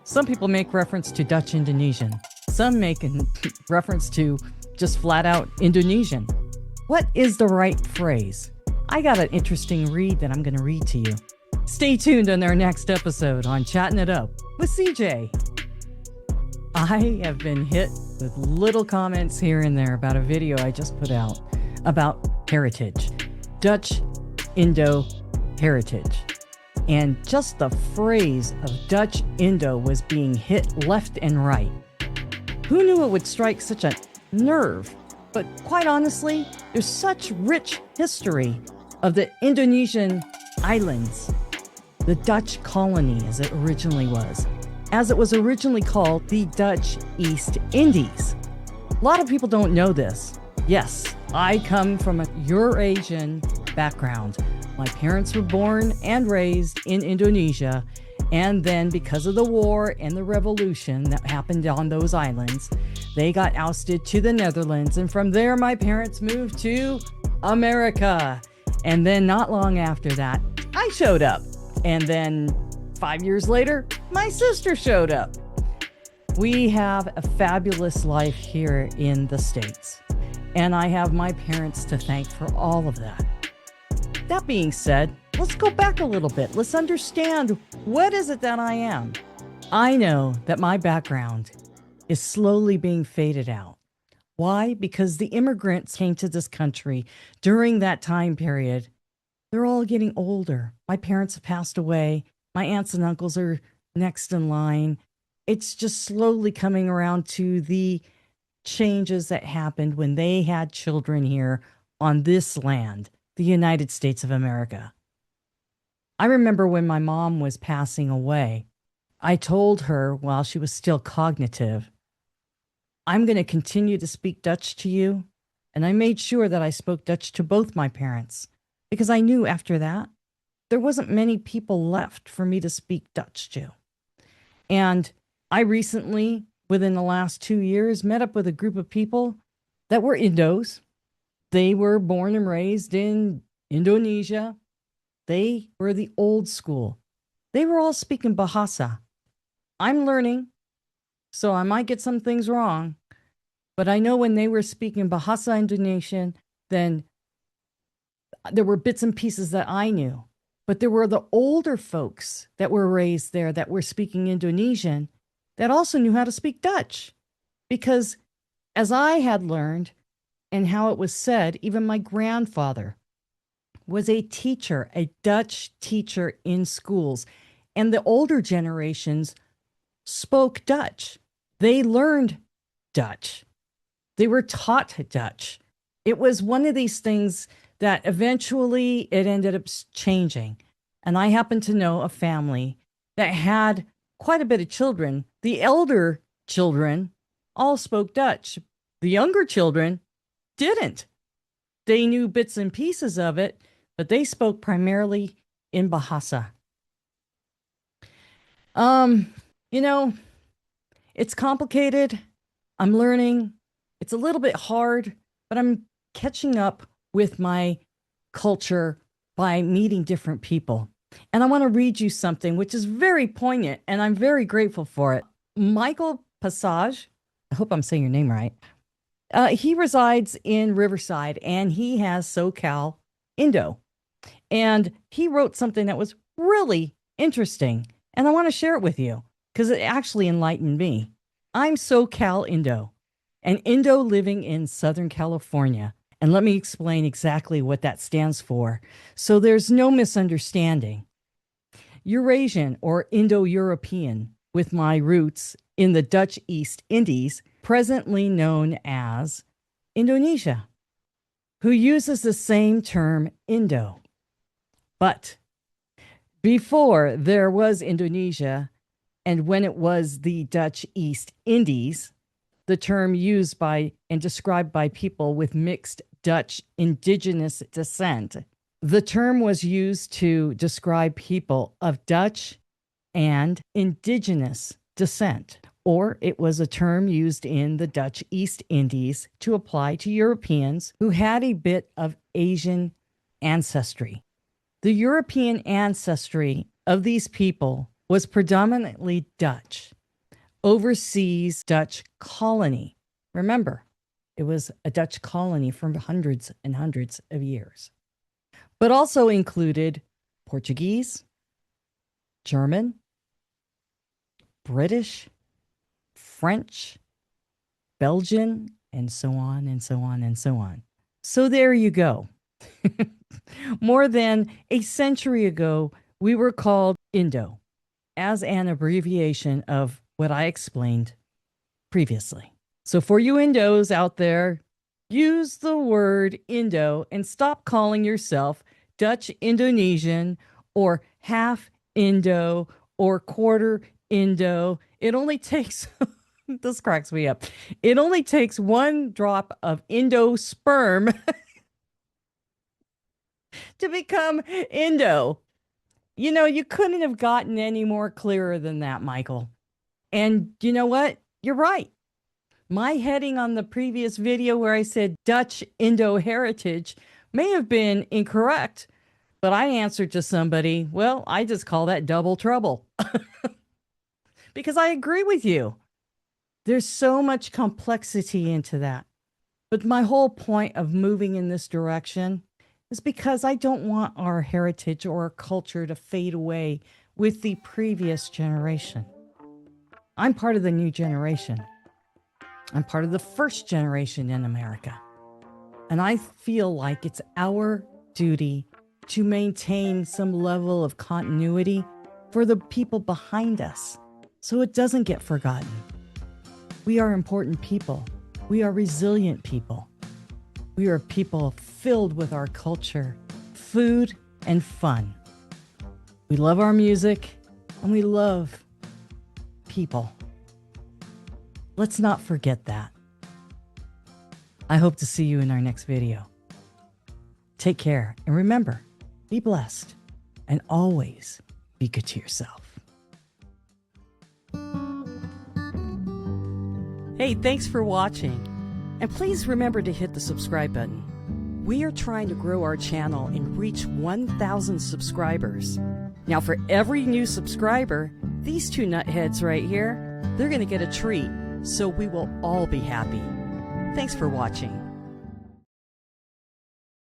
Some people make reference to Dutch Indonesian. Some make reference to just flat out Indonesian. What is the right phrase? I got an interesting read that I'm going to read to you. Stay tuned on our next episode on Chattin' It Up with CJ. I have been hit with little comments here and there about a video I just put out about heritage, Dutch Indo heritage. And just the phrase of Dutch Indo was being hit left and right. Who knew it would strike such a nerve? But quite honestly, there's such rich history of the Indonesian islands, the Dutch colony as it originally was, as it was originally called the Dutch East Indies. A lot of people don't know this. Yes, I come from a EurAsian background. My parents were born and raised in Indonesia, and then because of the war and the revolution that happened on those islands, they got ousted to the Netherlands, and from there my parents moved to America. And then not long after that, I showed up. And then 5 years later, my sister showed up. We have a fabulous life here in the States, and I have my parents to thank for all of that. That being said, let's go back a little bit. Let's understand, what is it that I am? I know that my background is slowly being faded out. Why? Because the immigrants came to this country during that time period. They're all getting older. My parents have passed away. My aunts and uncles are next in line. It's just slowly coming around to the changes that happened when they had children here on this land, the United States of America. I remember when my mom was passing away, I told her while she was still cognitive, I'm going to continue to speak Dutch to you. And I made sure that I spoke Dutch to both my parents, because I knew after that, there wasn't many people left for me to speak Dutch to. And I recently, within the last 2 years, met up with a group of people that were Indos. They were born and raised in Indonesia. They were the old school. They were all speaking Bahasa. I'm learning, so I might get some things wrong. But I know when they were speaking Bahasa Indonesian, then there were bits and pieces that I knew. But there were the older folks that were raised there that were speaking Indonesian that also knew how to speak Dutch. Because as I had learned, and how it was said, even my grandfather was a teacher, a Dutch teacher in schools. And the older generations spoke Dutch. They learned Dutch. They were taught Dutch. It was one of these things that eventually it ended up changing. And I happen to know a family that had quite a bit of children. The elder children all spoke Dutch. The younger children didn't. They knew bits and pieces of it, but they spoke primarily in Bahasa. It's complicated. I'm learning. It's a little bit hard, but I'm catching up with my culture by meeting different people. And I want to read you something which is very poignant, and I'm very grateful for it. Michael Passage, I hope I'm saying your name right. He resides in Riverside, and he has SoCal Indo. And he wrote something that was really interesting, and I want to share it with you because it actually enlightened me. I'm SoCal Indo, an Indo living in Southern California. And let me explain exactly what that stands for, so there's no misunderstanding. EurAsian, or Indo-European, with my roots in the Dutch East Indies, presently known as Indonesia, who uses the same term Indo. But before there was Indonesia, and when it was the Dutch East Indies, the term used by and described by people with mixed Dutch indigenous descent, the term was used to describe people of Dutch and indigenous descent, or it was a term used in the Dutch East Indies to apply to Europeans who had a bit of Asian ancestry. The European ancestry of these people was predominantly Dutch, overseas Dutch colony. Remember, it was a Dutch colony for hundreds and hundreds of years, but also included Portuguese, German, British, French, Belgian, and so on and so on and so on. So there you go. More than a century ago, we were called Indo as an abbreviation of what I explained previously. So for you Indos out there, use the word Indo and stop calling yourself Dutch Indonesian or half Indo or quarter Indo. It only takes, this cracks me up. It only takes one drop of Indo sperm to become Indo. You know, you couldn't have gotten any more clearer than that, Michael. And you know what? You're right. My heading on the previous video where I said Dutch Indo heritage may have been incorrect, but I answered to somebody, well, I just call that double trouble. Because I agree with you. There's so much complexity into that. But my whole point of moving in this direction is because I don't want our heritage or our culture to fade away with the previous generation. I'm part of the new generation. I'm part of the first generation in America. And I feel like it's our duty to maintain some level of continuity for the people behind us so it doesn't get forgotten. We are important people. We are resilient people. We are people filled with our culture, food, and fun. We love our music, and we love people. Let's not forget that. I hope to see you in our next video. Take care, and remember, be blessed, and always be good to yourself. Hey, thanks for watching. And please remember to hit the subscribe button. We are trying to grow our channel and reach 1,000 subscribers. Now, for every new subscriber, these two nutheads right here, they're going to get a treat, so we will all be happy. Thanks for watching.